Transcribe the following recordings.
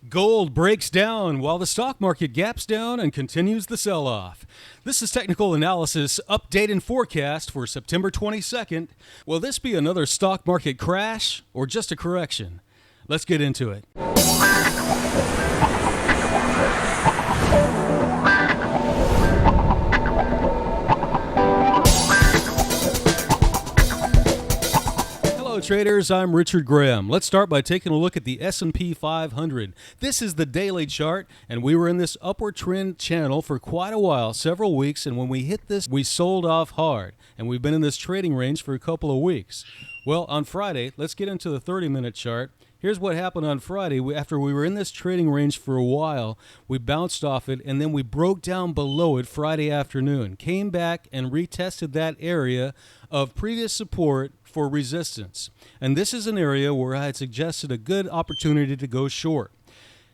Gold breaks down while the stock market gaps down and continues the sell-off. This is technical analysis, update and forecast for September 22nd. Will this be another stock market crash or just a correction? Let's get into it. Hello traders, I'm Richard Graham. Let's start by taking a look at the S&P 500. This is the daily chart, and we were in this upward trend channel for quite a while, several weeks, and when we hit this, we sold off hard, and we've been in this trading range for a couple of weeks. Well, on Friday, let's get into the 30-minute chart. Here's what happened on Friday. After we were in this trading range for a while, we bounced off it, and then we broke down below it Friday afternoon, came back and retested that area of previous support for resistance. And this is an area where I had suggested a good opportunity to go short.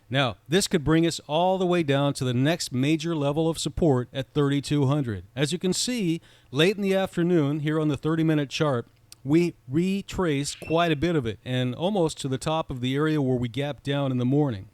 Now, this could bring us all the way down to the next major level of support at 3,200. As you can see, late in the afternoon here on the 30-minute chart, we retraced quite a bit of it and almost to the top of the area where we gapped down in the morning.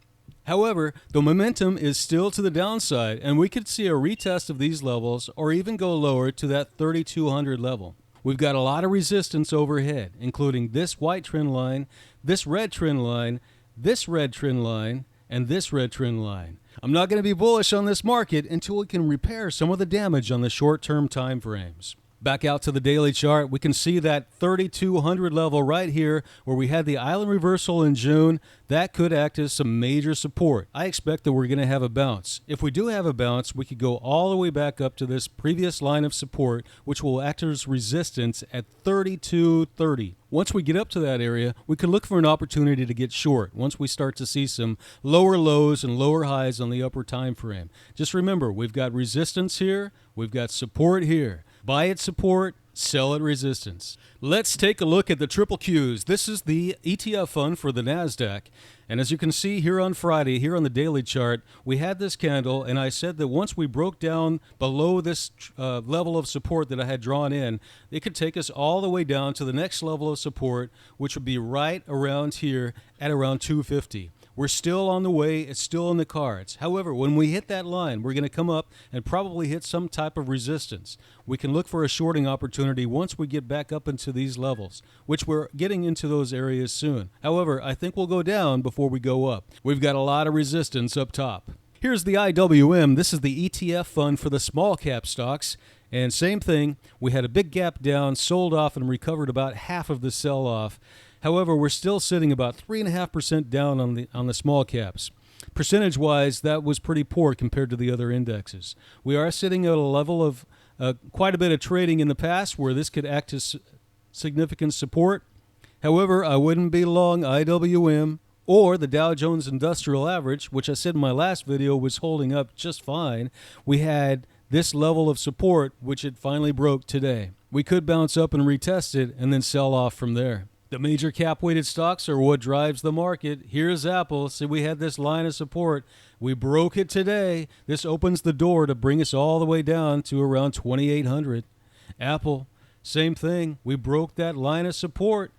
However, the momentum is still to the downside, and we could see a retest of these levels or even go lower to that 3,200 level. We've got a lot of resistance overhead, including this white trend line, this red trend line, this red trend line, and this red trend line. I'm not going to be bullish on this market until we can repair some of the damage on the short-term time frames. Back out to the daily chart, we can see that 3,200 level right here where we had the island reversal in June. That could act as some major support. I expect that we're going to have a bounce. If we do have a bounce, we could go all the way back up to this previous line of support, which will act as resistance at 3,230. Once we get up to that area, we could look for an opportunity to get short once we start to see some lower lows and lower highs on the upper time frame. Just remember, we've got resistance here, we've got support here. Buy at support, sell at resistance. Let's take a look at the triple Qs. This is the ETF fund for the Nasdaq. And as you can see here on Friday, here on the daily chart, we had this candle, and I said that once we broke down below this level of support that I had drawn in, it could take us all the way down to the next level of support, which would be right around here at around 250. We're still on the way. It's still in the cards. However, when we hit that line, we're going to come up and probably hit some type of resistance. We can look for a shorting opportunity once we get back up into these levels, which we're getting into those areas soon. However, I think we'll go down before we go up. We've got a lot of resistance up top. Here's the IWM. This is the ETF fund for the small cap stocks. And same thing, we had a big gap down, sold off, and recovered about half of the sell-off. However, we're still sitting about 3.5% down on the small caps. Percentage-wise, that was pretty poor compared to the other indexes. We are sitting at a level of quite a bit of trading in the past where this could act as significant support. However, I wouldn't be long IWM or the Dow Jones Industrial Average, which I said in my last video was holding up just fine. We had this level of support, which it finally broke today. We could bounce up and retest it and then sell off from there. The major cap-weighted stocks are what drives the market. Here's Apple. See, we had this line of support. We broke it today. This opens the door to bring us all the way down to around 2,800. Apple, same thing. We broke that line of support,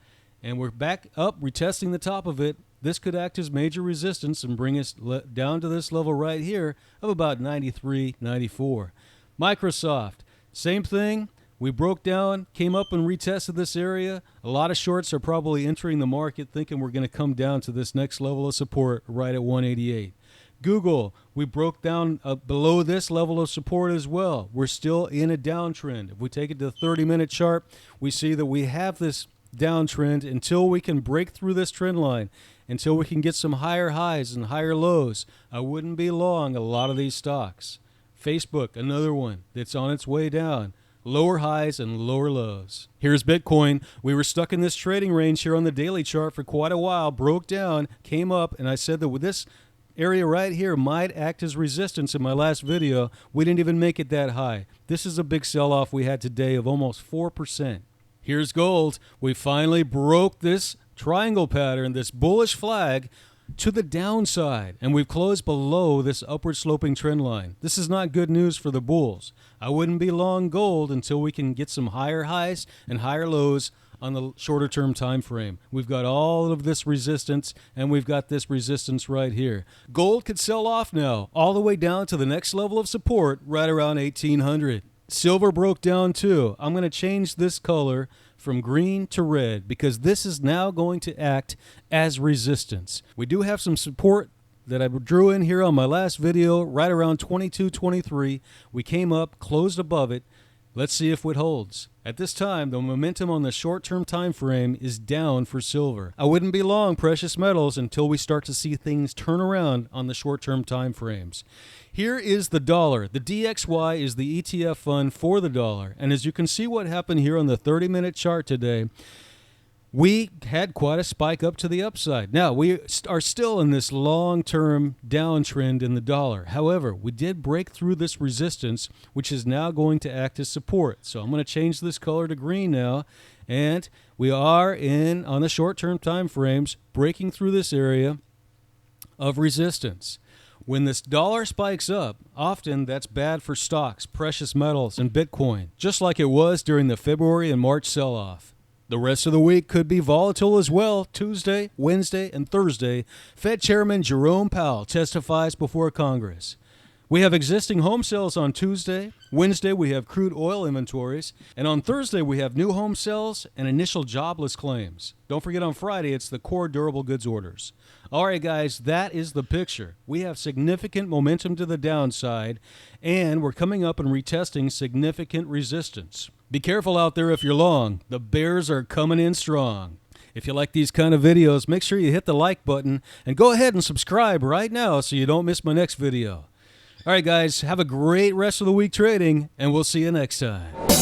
and we're back up, retesting the top of it. This could act as major resistance and bring us down to this level right here of about 93, 94. Microsoft, same thing. We broke down, came up and retested this area. A lot of shorts are probably entering the market thinking we're going to come down to this next level of support right at 188. Google, we broke down below this level of support as well. We're still in a downtrend. If we take it to the 30-minute chart, we see that we have this downtrend until we can break through this trend line, until we can get some higher highs and higher lows. I wouldn't be long a lot of these stocks. Facebook, another one that's on its way down. Lower highs and lower lows. Here's Bitcoin. We were stuck in this trading range here on the daily chart for quite a while, broke down, came up, and I said that with this area right here might act as resistance in my last video. We didn't even make it that high. This is a big sell-off we had today of almost 4%. Here's gold. We finally broke this triangle pattern, this bullish flag, to the downside, and we've closed below this upward sloping trend line. This is not good news for the bulls. I wouldn't be long gold until we can get some higher highs and higher lows on the shorter term time frame. We've got all of this resistance, and we've got this resistance right here. Gold could sell off now, all the way down to the next level of support right around 1800. Silver broke down too. I'm going to change this color from green to red because this is now going to act as resistance. We do have some support that I drew in here on my last video right around 22.23. We came up, closed above it. Let's see if it holds. At this time, the momentum on the short-term time frame is down for silver. I wouldn't be long precious metals until we start to see things turn around on the short-term time frames. Here is the dollar. The DXY is the ETF fund for the dollar. And as you can see what happened here on the 30-minute chart today, we had quite a spike up to the upside. Now, we are still in this long-term downtrend in the dollar. However, we did break through this resistance, which is now going to act as support. So I'm going to change this color to green now. And we are on the short-term time frames, breaking through this area of resistance. When this dollar spikes up, often that's bad for stocks, precious metals, and Bitcoin, just like it was during the February and March sell-off. The rest of the week could be volatile as well. Tuesday, Wednesday, and Thursday, Fed Chairman Jerome Powell testifies before Congress. We have existing home sales on Tuesday. Wednesday, we have crude oil inventories. And on Thursday, we have new home sales and initial jobless claims. Don't forget on Friday, it's the core durable goods orders. All right, guys, that is the picture. We have significant momentum to the downside, and we're coming up and retesting significant resistance. Be careful out there if you're long. The bears are coming in strong. If you like these kind of videos, make sure you hit the like button and go ahead and subscribe right now so you don't miss my next video. All right, guys, have a great rest of the week trading, and we'll see you next time.